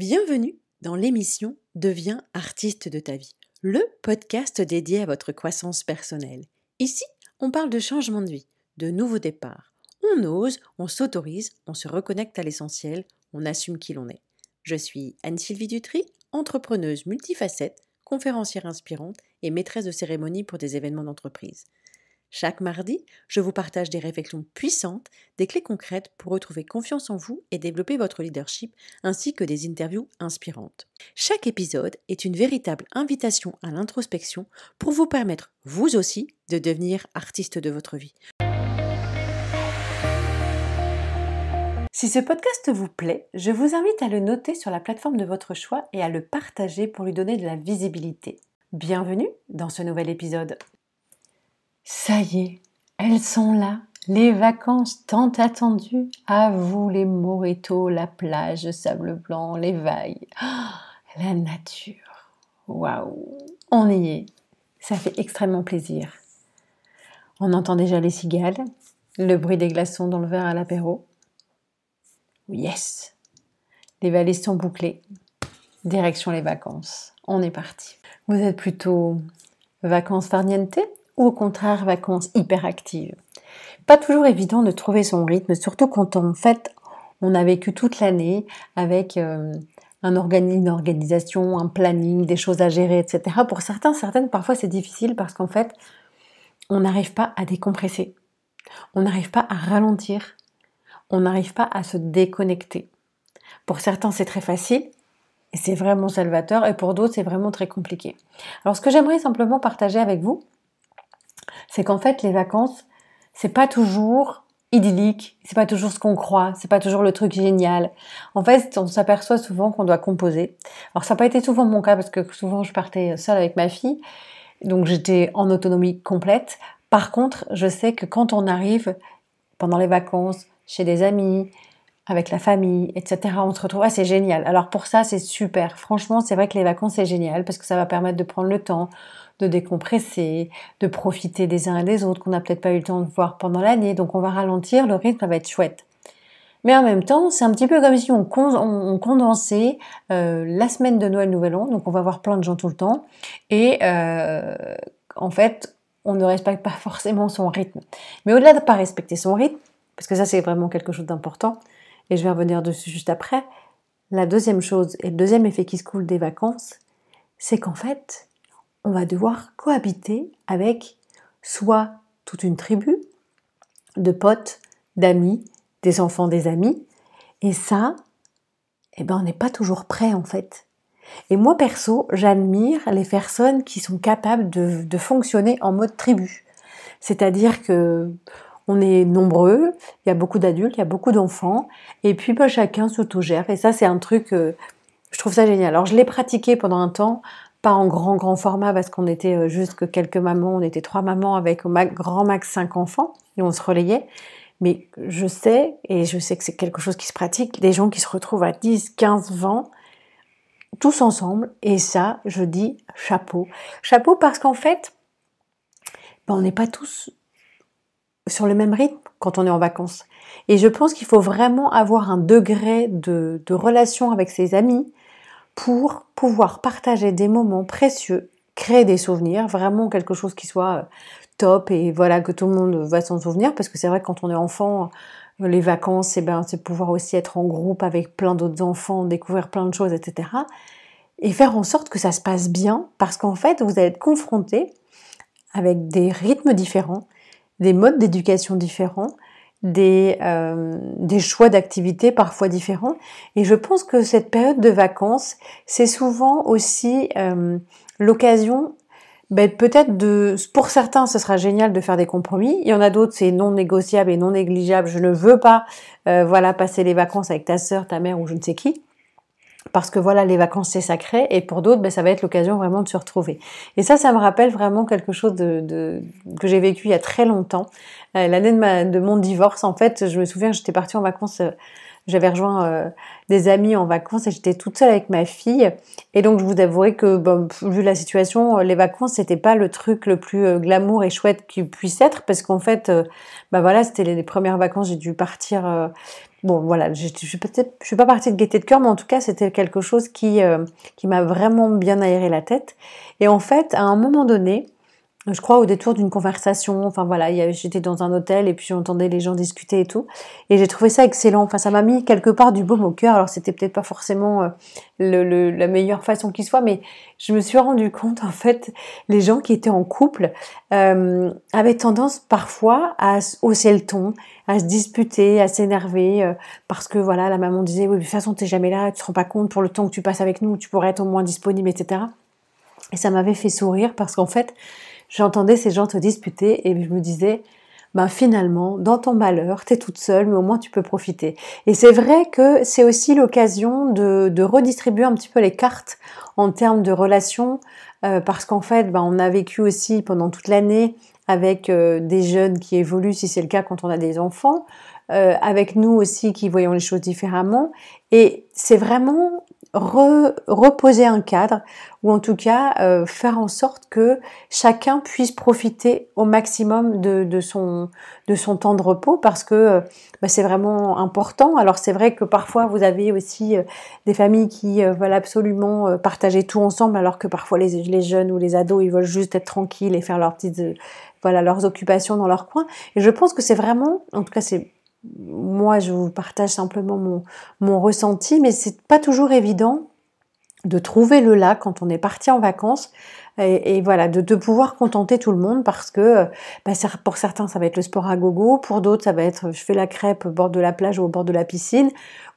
Bienvenue dans l'émission Deviens artiste de ta vie, le podcast dédié à votre croissance personnelle. Ici, on parle de changement de vie, de nouveaux départs. On ose, on s'autorise, on se reconnecte à l'essentiel, on assume qui l'on est. Je suis Anne-Sylvie Dutry, entrepreneuse multifacette, conférencière inspirante et maîtresse de cérémonie pour des événements d'entreprise. Chaque mardi, je vous partage des réflexions puissantes, des clés concrètes pour retrouver confiance en vous et développer votre leadership, ainsi que des interviews inspirantes. Chaque épisode est une véritable invitation à l'introspection pour vous permettre, vous aussi, de devenir artiste de votre vie. Si ce podcast vous plaît, je vous invite à le noter sur la plateforme de votre choix et à le partager pour lui donner de la visibilité. Bienvenue dans ce nouvel épisode. Ça y est, elles sont là, les vacances tant attendues. À vous les mojitos, la plage, le sable blanc, les vagues, la nature. Waouh, on y est, ça fait extrêmement plaisir. On entend déjà les cigales, le bruit des glaçons dans le verre à l'apéro. Yes, les valises sont bouclées, direction les vacances, on est parti. Vous êtes plutôt vacances farniente ou au contraire vacances hyperactives? Pas toujours évident de trouver son rythme, surtout quand en fait on a vécu toute l'année avec une organisation, un planning, des choses à gérer, etc. Pour certaines, parfois c'est difficile parce qu'en fait on n'arrive pas à décompresser, on n'arrive pas à ralentir, on n'arrive pas à se déconnecter. Pour certains c'est très facile, et c'est vraiment salvateur, et pour d'autres c'est vraiment très compliqué. Alors ce que j'aimerais simplement partager avec vous, c'est qu'en fait les vacances, c'est pas toujours idyllique, c'est pas toujours ce qu'on croit, c'est pas toujours le truc génial. En fait, on s'aperçoit souvent qu'on doit composer. Alors ça n'a pas été souvent mon cas parce que souvent je partais seule avec ma fille, donc j'étais en autonomie complète. Par contre, je sais que quand on arrive pendant les vacances, chez des amis, avec la famille, etc., on se retrouve, c'est génial. Alors pour ça, c'est super. Franchement, c'est vrai que les vacances, c'est génial parce que ça va permettre de prendre le temps, de décompresser, de profiter des uns et des autres qu'on n'a peut-être pas eu le temps de voir pendant l'année. Donc on va ralentir, le rythme va être chouette. Mais en même temps, c'est un petit peu comme si on condensait la semaine de Noël, Nouvel An. Donc on va voir plein de gens tout le temps. Et en fait, on ne respecte pas forcément son rythme. Mais au-delà de ne pas respecter son rythme, parce que ça c'est vraiment quelque chose d'important, et je vais revenir dessus juste après, la deuxième chose et le deuxième effet qui se coule des vacances, c'est qu'en fait, on va devoir cohabiter avec soit toute une tribu de potes, d'amis, des enfants des amis, et ça, on n'est pas toujours prêt en fait. Et moi perso, j'admire les personnes qui sont capables de fonctionner en mode tribu. C'est-à-dire que on est nombreux, il y a beaucoup d'adultes, il y a beaucoup d'enfants, et puis chacun s'autogère. Et ça, c'est un truc, je trouve ça génial. Alors, je l'ai pratiqué pendant un temps, pas en grand format, parce qu'on était juste que quelques mamans, on était 3 mamans avec au grand max 5 enfants, et on se relayait. Mais je sais que c'est quelque chose qui se pratique, des gens qui se retrouvent à 10, 15, 20, tous ensemble, et ça, je dis chapeau. Chapeau parce qu'en fait, on n'est pas tous sur le même rythme quand on est en vacances. Et je pense qu'il faut vraiment avoir un degré de relation avec ses amis pour pouvoir partager des moments précieux, créer des souvenirs, vraiment quelque chose qui soit top et voilà que tout le monde va s'en souvenir parce que c'est vrai que quand on est enfant, les vacances, c'est pouvoir aussi être en groupe avec plein d'autres enfants, découvrir plein de choses, etc. Et faire en sorte que ça se passe bien parce qu'en fait, vous allez être confrontés avec des rythmes différents, des modes d'éducation différents, des choix d'activités parfois différents. Et je pense que cette période de vacances, c'est souvent aussi l'occasion, peut-être pour certains, ce sera génial de faire des compromis. Il y en a d'autres, c'est non négociable et non négligeable. Je ne veux pas, passer les vacances avec ta sœur, ta mère ou je ne sais qui. Parce que les vacances c'est sacré, et pour d'autres, ça va être l'occasion vraiment de se retrouver. Et ça me rappelle vraiment quelque chose que j'ai vécu il y a très longtemps. L'année de mon divorce, en fait, je me souviens que j'étais partie en vacances, j'avais rejoint des amis en vacances et j'étais toute seule avec ma fille. Et donc, je vous avouerai que, vu la situation, les vacances, c'était pas le truc le plus glamour et chouette qui puisse être, parce qu'en fait, c'était les premières vacances, j'ai dû partir bon, voilà, je suis pas partie de gaieté de cœur, mais en tout cas, c'était quelque chose qui m'a vraiment bien aéré la tête. Et en fait, à un moment donné, je crois au détour d'une conversation, enfin voilà, j'étais dans un hôtel et puis j'entendais les gens discuter et tout, et j'ai trouvé ça excellent. Enfin, ça m'a mis quelque part du baume au cœur. Alors c'était peut-être pas forcément la meilleure façon qui soit, mais je me suis rendu compte en fait, les gens qui étaient en couple avaient tendance parfois à hausser le ton, à se disputer, à s'énerver, parce que voilà, la maman disait oui, de toute façon t'es jamais là, tu te rends pas compte pour le temps que tu passes avec nous, tu pourrais être au moins disponible, etc. Et ça m'avait fait sourire parce qu'en fait, j'entendais ces gens te disputer et je me disais, ben finalement, dans ton malheur, t'es toute seule, mais au moins tu peux profiter. Et c'est vrai que c'est aussi l'occasion de redistribuer un petit peu les cartes en termes de relations, parce qu'en fait, ben, on a vécu aussi pendant toute l'année avec des jeunes qui évoluent, si c'est le cas quand on a des enfants, avec nous aussi qui voyons les choses différemment. Et c'est vraiment reposer un cadre, ou en tout cas faire en sorte que chacun puisse profiter au maximum de son temps de repos, parce que bah, c'est vraiment important. Alors c'est vrai que parfois vous avez aussi des familles qui veulent absolument partager tout ensemble, alors que parfois les jeunes ou les ados ils veulent juste être tranquilles et faire leurs petites voilà leurs occupations dans leur coin. Et je pense que c'est vraiment, en tout cas c'est moi, je vous partage simplement mon ressenti, mais c'est pas toujours évident de trouver le là quand on est parti en vacances et voilà, de pouvoir contenter tout le monde, parce que bah, pour certains ça va être le sport à gogo, pour d'autres ça va être je fais la crêpe au bord de la plage ou au bord de la piscine,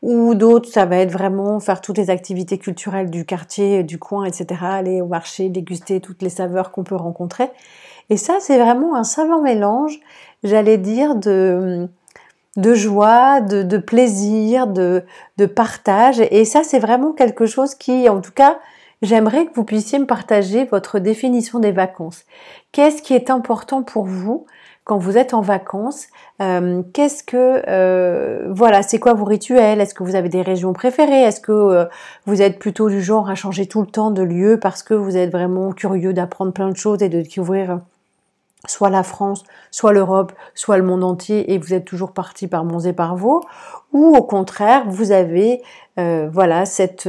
ou d'autres ça va être vraiment faire toutes les activités culturelles du quartier, du coin, etc. Aller au marché, déguster toutes les saveurs qu'on peut rencontrer. Et ça, c'est vraiment un savant mélange, j'allais dire, de joie, de plaisir, de partage. Et ça, c'est vraiment quelque chose qui, en tout cas, j'aimerais que vous puissiez me partager votre définition des vacances. Qu'est-ce qui est important pour vous quand vous êtes en vacances? Voilà, c'est quoi vos rituels? Est-ce que vous avez des régions préférées? Est-ce que vous êtes plutôt du genre à changer tout le temps de lieu parce que vous êtes vraiment curieux d'apprendre plein de choses et de découvrir soit la France, soit l'Europe, soit le monde entier, et vous êtes toujours parti par Mons et par Vaux, ou au contraire, vous avez voilà cette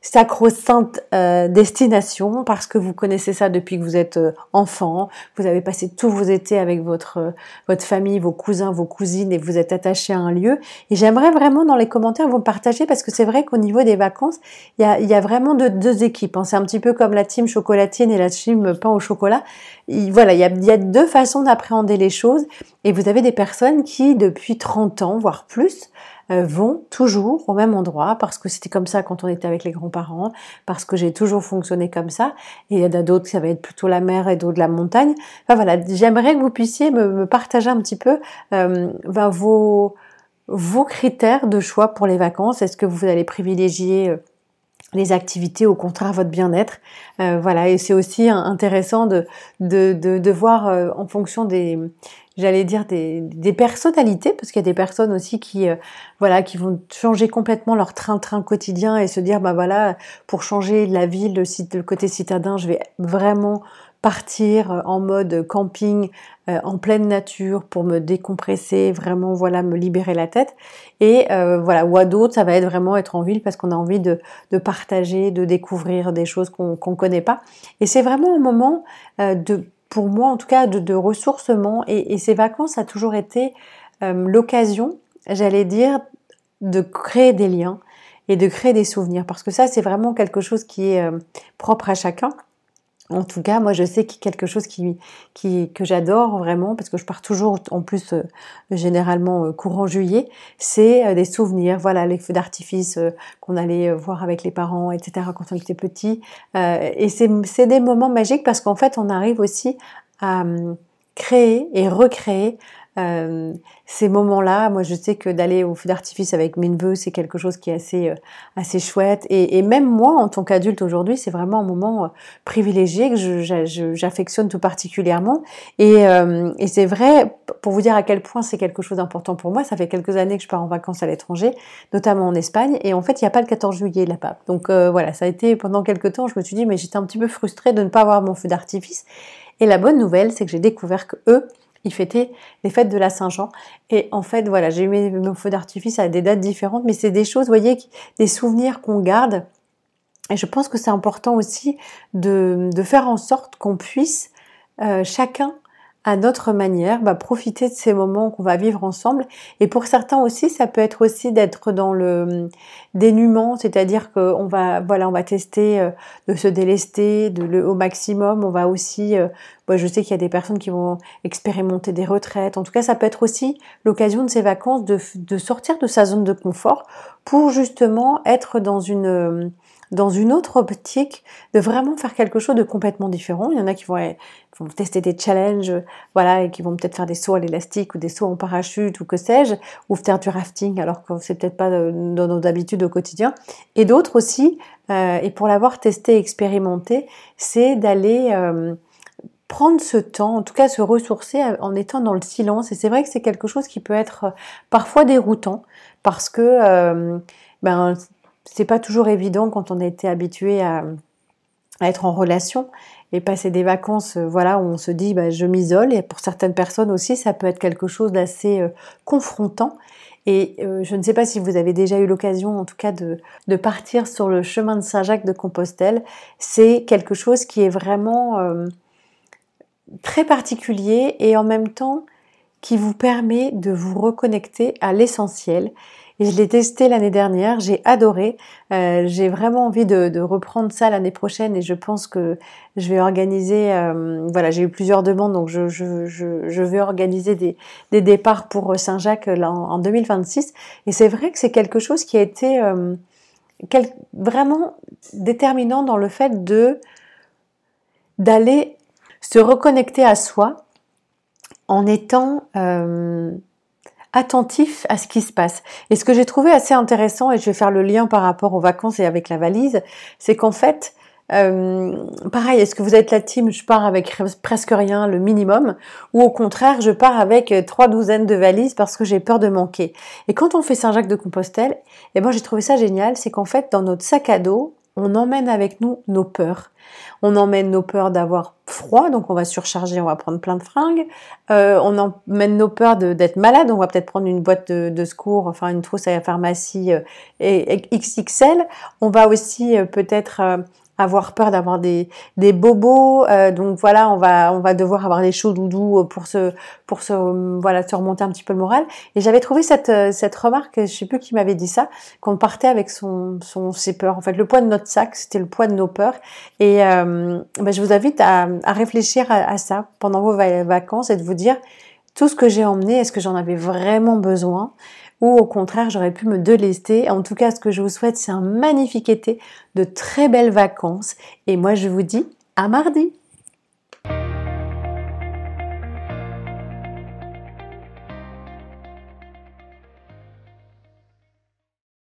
sacro-sainte destination parce que vous connaissez ça depuis que vous êtes enfant, vous avez passé tous vos étés avec votre famille, vos cousins, vos cousines, et vous êtes attaché à un lieu. Et j'aimerais vraiment dans les commentaires vous partager, parce que c'est vrai qu'au niveau des vacances, il y a vraiment deux équipes, hein. C'est un petit peu comme la team chocolatine et la team pain au chocolat. Voilà, il y a deux façons d'appréhender les choses, et vous avez des personnes qui, depuis 30 ans, voire plus, vont toujours au même endroit parce que c'était comme ça quand on était avec les grands-parents, parce que j'ai toujours fonctionné comme ça. Et il y en a d'autres, ça va être plutôt la mer et d'autres la montagne. Enfin voilà, j'aimerais que vous puissiez me partager un petit peu vos critères de choix pour les vacances. Est-ce que vous allez privilégier les activités, au contraire votre bien-être, voilà. Et c'est aussi intéressant de voir en fonction j'allais dire des personnalités, parce qu'il y a des personnes aussi qui voilà, qui vont changer complètement leur train-train quotidien et se dire bah voilà, pour changer la ville, le côté citadin, je vais vraiment partir en mode camping, en pleine nature, pour me décompresser, vraiment voilà, me libérer la tête. Et voilà, ou à d'autres, ça va être vraiment être en ville parce qu'on a envie de partager, de découvrir des choses qu'on connaît pas. Et c'est vraiment un moment pour moi en tout cas, de ressourcement. Et ces vacances, ça a toujours été l'occasion, j'allais dire, de créer des liens et de créer des souvenirs. Parce que ça, c'est vraiment quelque chose qui est propre à chacun. En tout cas, moi, je sais qu'il y a quelque chose que j'adore vraiment, parce que je pars toujours, en plus, généralement courant juillet, c'est des souvenirs. Voilà, les feux d'artifice qu'on allait voir avec les parents, etc., quand on était petits. Et c'est des moments magiques parce qu'en fait, on arrive aussi à créer et recréer ces moments-là. Moi, je sais que d'aller au feu d'artifice avec mes neveux, c'est quelque chose qui est assez chouette. Et même moi, en tant qu'adulte aujourd'hui, c'est vraiment un moment privilégié que j'affectionne tout particulièrement. Et c'est vrai, pour vous dire à quel point c'est quelque chose d'important pour moi, ça fait quelques années que je pars en vacances à l'étranger, notamment en Espagne. Et en fait, il n'y a pas le 14 juillet là-bas. Donc voilà, ça a été pendant quelques temps, je me suis dit, mais j'étais un petit peu frustrée de ne pas avoir mon feu d'artifice. Et la bonne nouvelle, c'est que j'ai découvert que eux, il fêtait les fêtes de la Saint-Jean. Et en fait, voilà, j'ai eu mes feux d'artifice à des dates différentes, mais c'est des choses, vous voyez, des souvenirs qu'on garde. Et je pense que c'est important aussi de faire en sorte qu'on puisse chacun à notre manière, profiter de ces moments qu'on va vivre ensemble. Et pour certains aussi, ça peut être aussi d'être dans le dénuement, c'est-à-dire qu'on va, voilà, on va tester de se délester au maximum. On va aussi, moi je sais qu'il y a des personnes qui vont expérimenter des retraites. En tout cas, ça peut être aussi l'occasion de ces vacances de sortir de sa zone de confort pour justement être dans une autre optique, de vraiment faire quelque chose de complètement différent. Il y en a qui vont tester des challenges, voilà, et qui vont peut-être faire des sauts à l'élastique ou des sauts en parachute ou que sais-je, ou faire du rafting alors que c'est peut-être pas dans nos habitudes au quotidien. Et d'autres aussi, et pour l'avoir testé, expérimenté, c'est d'aller prendre ce temps, en tout cas se ressourcer en étant dans le silence. Et c'est vrai que c'est quelque chose qui peut être parfois déroutant parce que c'est pas toujours évident quand on a été habitué à être en relation et passer des vacances, voilà, où on se dit je m'isole. Et pour certaines personnes aussi, ça peut être quelque chose d'assez confrontant. Et je ne sais pas si vous avez déjà eu l'occasion, en tout cas, de partir sur le chemin de Saint-Jacques de Compostelle. C'est quelque chose qui est vraiment très particulier et en même temps qui vous permet de vous reconnecter à l'essentiel. Et je l'ai testé l'année dernière, j'ai adoré. J'ai vraiment envie de reprendre ça l'année prochaine et je pense que je vais organiser, voilà, j'ai eu plusieurs demandes, donc je vais organiser des départs pour Saint-Jacques là, en 2026. Et c'est vrai que c'est quelque chose qui a été vraiment déterminant dans le fait d'aller se reconnecter à soi en étant attentif à ce qui se passe. Et ce que j'ai trouvé assez intéressant, et je vais faire le lien par rapport aux vacances et avec la valise, c'est qu'en fait, pareil, est-ce que vous êtes la team je pars avec presque rien, le minimum, ou au contraire je pars avec 3 douzaines de valises parce que j'ai peur de manquer. Et quand on fait Saint-Jacques de Compostelle, et moi j'ai trouvé ça génial, c'est qu'en fait dans notre sac à dos, on emmène avec nous nos peurs. On emmène nos peurs d'avoir froid, donc on va surcharger, on va prendre plein de fringues. On emmène nos peurs d'être malade, on va peut-être prendre une boîte de secours, enfin une trousse à la pharmacie XXL. On va aussi peut-être avoir peur d'avoir des bobos, donc voilà, on va devoir avoir des chauds doudous pour se se remonter un petit peu le moral. Et j'avais trouvé cette remarque, je sais plus qui m'avait dit ça, qu'on partait avec ses peurs. En fait, le poids de notre sac, c'était le poids de nos peurs. Et je vous invite à réfléchir à ça pendant vos vacances et de vous dire tout ce que j'ai emmené, est-ce que j'en avais vraiment besoin? Ou au contraire, j'aurais pu me délester. En tout cas, ce que je vous souhaite, c'est un magnifique été, de très belles vacances. Et moi, je vous dis à mardi.